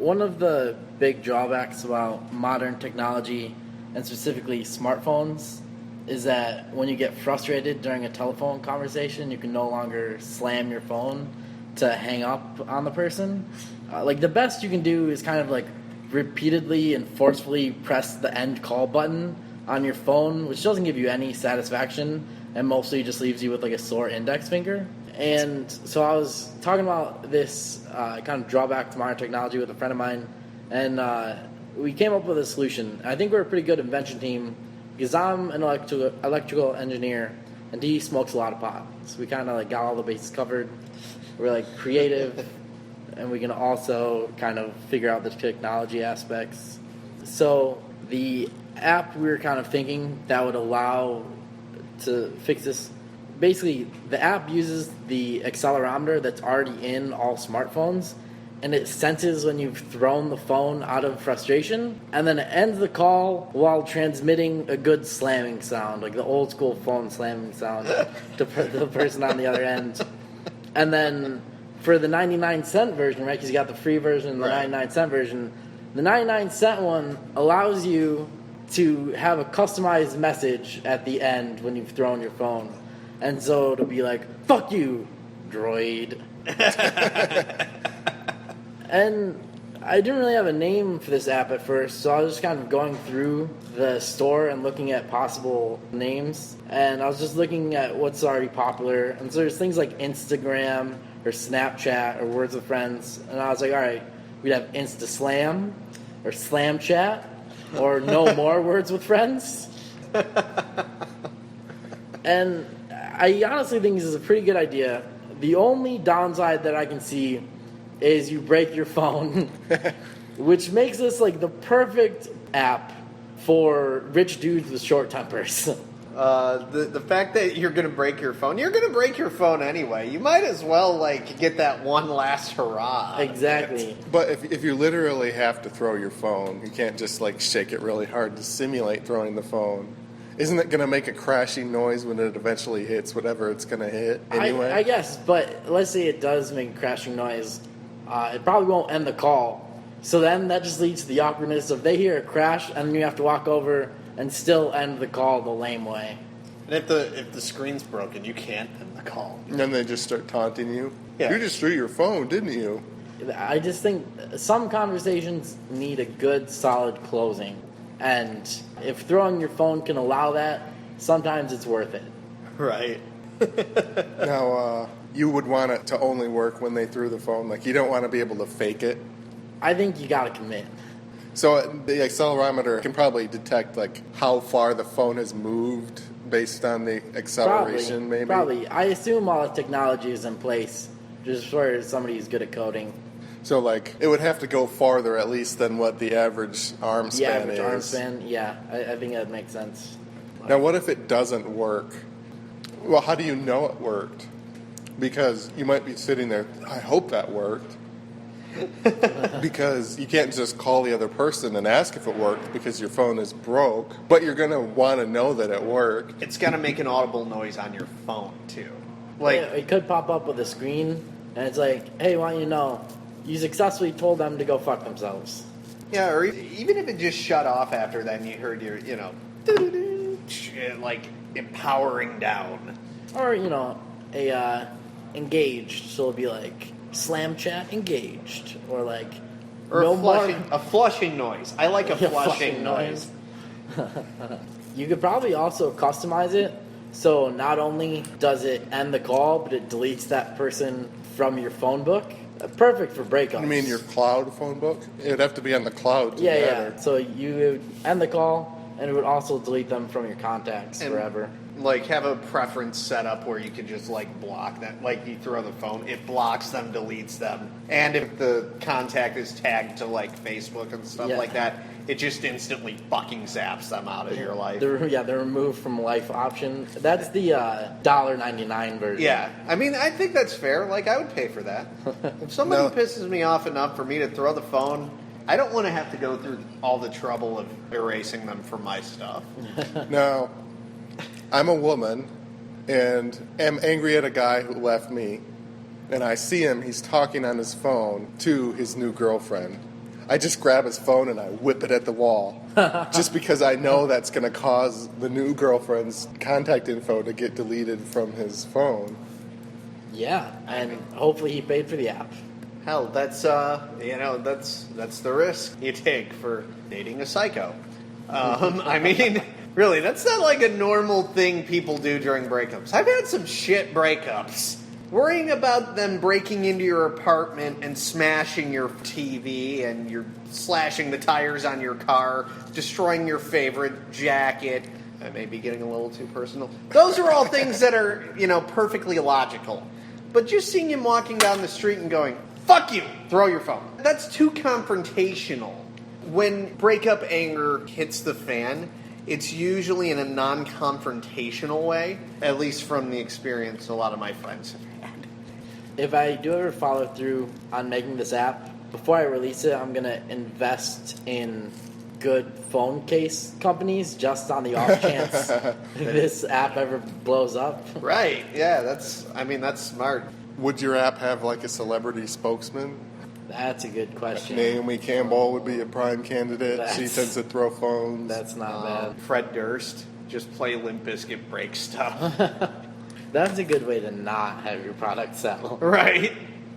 one of the big drawbacks about modern technology, and specifically smartphones, is that when you get frustrated during a telephone conversation, you can no longer slam your phone to hang up on the person. Like, the best you can do is kind of like repeatedly and forcefully press the end call button on your phone, which doesn't give you any satisfaction and mostly just leaves you with like a sore index finger. And so I was talking about this kind of drawback to modern technology with a friend of mine, and we came up with a solution. I think we're a pretty good invention team because I'm an electrical engineer and he smokes a lot of pot. So we kind of like got all the bases covered. We're like creative and we can also kind of figure out the technology aspects. So the app we were kind of thinking that would allow to fix this, basically the app uses the accelerometer that's already in all smartphones, and it senses when you've thrown the phone out of frustration, and then it ends the call while transmitting a good slamming sound, like the old school phone slamming sound to the person on the other end. And then for the 99-cent version, right, because you got the free version and the 99-cent version, the 99-cent one allows you to have a customized message at the end when you've thrown your phone. And so it'll be like, fuck you, droid. And I didn't really have a name for this app at first, so I was just kind of going through the store and looking at possible names. And I was just looking at what's already popular. And so there's things like Instagram or Snapchat or Words with Friends. And I was like, all right, we'd have InstaSlam or Slamchat or No More Words with Friends. And I honestly think this is a pretty good idea. The only downside that I can see is you break your phone, which makes this like the perfect app for rich dudes with short tempers. The fact that you're going to break your phone anyway. You might as well like get that one last hurrah. Exactly. But if you literally have to throw your phone, you can't just like shake it really hard to simulate throwing the phone. Isn't it going to make a crashing noise when it eventually hits whatever it's going to hit anyway? I guess, but let's say it does make a crashing noise. It probably won't end the call. So then that just leads to the awkwardness of they hear a crash and then you have to walk over and still end the call the lame way. And if the screen's broken, you can't end the call. And then they just start taunting you. Yeah. You just threw your phone, didn't you? I just think some conversations need a good, solid closing. And if throwing your phone can allow that, sometimes it's worth it. Right. Now, you would want it to only work when they threw the phone. Like, you don't want to be able to fake it. I think you got to commit. So the accelerometer can probably detect, like, how far the phone has moved based on the acceleration, maybe? Probably. I assume all the technology is in place, just for somebody who's good at coding. So, like, it would have to go farther, at least, than what the average arm span is. The average arm span, yeah. I think that makes sense. Now, what if it doesn't work? Well, how do you know it worked? Because you might be sitting there, I hope that worked. Because you can't just call the other person and ask if it worked because your phone is broke, but you're going to want to know that it worked. It's going to make an audible noise on your phone, too. Like, yeah, it could pop up with a screen, and it's like, hey, why don't you know? You successfully told them to go fuck themselves. Yeah, or even if it just shut off after that and you heard your, like, empowering down. Or, a engaged, so it'll be like, Slamchat engaged, or like, or no a flushing noise. I like a flushing noise. You could probably also customize it, so not only does it end the call, but it deletes that person from your phone book. Perfect for breakups. You mean your cloud phone book? It would have to be on the cloud to matter. So you would end the call, and it would also delete them from your contacts forever. Like, have a preference set up where you can just, like, block that. Like, you throw the phone, it blocks them, deletes them. And if the contact is tagged to, like, Facebook and stuff like that, it just instantly fucking zaps them out of your life. The removed from life option. That's the $1.99 version. Yeah. I mean, I think that's fair. Like, I would pay for that. If somebody pisses me off enough for me to throw the phone, I don't want to have to go through all the trouble of erasing them from my stuff. Now, I'm a woman and am angry at a guy who left me, and I see him, he's talking on his phone to his new girlfriend. I just grab his phone and I whip it at the wall. Just because I know that's going to cause the new girlfriend's contact info to get deleted from his phone. Yeah, and hopefully he paid for the app. Hell, that's that's the risk you take for dating a psycho. I mean, really, that's not like a normal thing people do during breakups. I've had some shit breakups. Worrying about them breaking into your apartment and smashing your TV and you're slashing the tires on your car, destroying your favorite jacket. I may be getting a little too personal. Those are all things that are, perfectly logical. But just seeing him walking down the street and going, fuck you, throw your phone. That's too confrontational. When breakup anger hits the fan, it's usually in a non-confrontational way, at least from the experience a lot of my friends have had. If I do ever follow through on making this app, before I release it, I'm going to invest in good phone case companies just on the off chance this app ever blows up. Right, yeah, that's smart. Would your app have like a celebrity spokesman? That's a good question. Naomi Campbell would be a prime candidate. She tends to throw phones. That's not bad. Fred Durst, just play Limp Bizkit break stuff. That's a good way to not have your product sell. Right.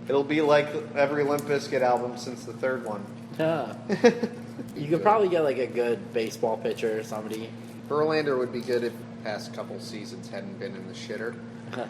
It'll be like every Limp Bizkit album since the third one. Yeah. You could probably get like a good baseball pitcher or somebody. Verlander would be good if past couple seasons hadn't been in the shitter.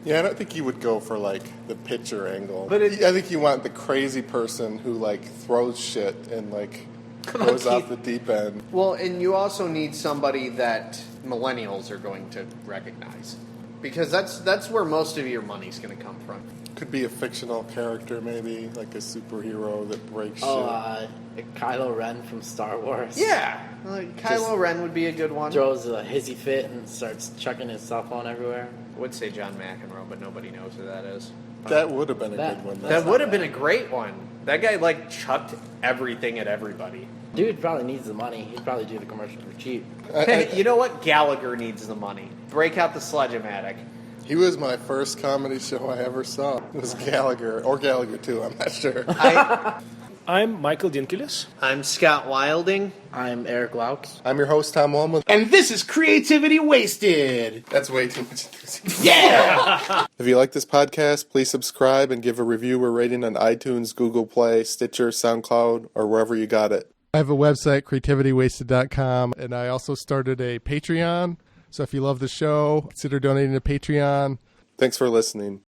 Yeah, I don't think you would go for like the pitcher angle. But I think you want the crazy person who like throws shit and like goes off the deep end. Well, and you also need somebody that millennials are going to recognize. Because that's where most of your money's going to come from. Could be a fictional character, maybe, like a superhero that breaks shit. Kylo Ren from Star Wars. Yeah, Kylo Ren would be a good one. Throws a hissy fit and starts chucking his cell phone everywhere. I would say John McEnroe, but nobody knows who that is. That would have been a good one. That would have been a great one. That guy, chucked everything at everybody. Dude probably needs the money. He'd probably do the commercial for cheap. Hey, you know what? Gallagher needs the money. Break out the Sledge-O-Matic. He was my first comedy show I ever saw. It was Gallagher, or Gallagher 2, I'm not sure. I'm Michael Dinkilis. I'm Scott Wilding. I'm Erich Laux. I'm your host, Tom Walma. And this is Creativity Wasted. That's way too much enthusiasm. Yeah! If you like this podcast, please subscribe and give a review or rating on iTunes, Google Play, Stitcher, SoundCloud, or wherever you got it. I have a website, creativitywasted.com, and I also started a Patreon. So if you love the show, consider donating to Patreon. Thanks for listening.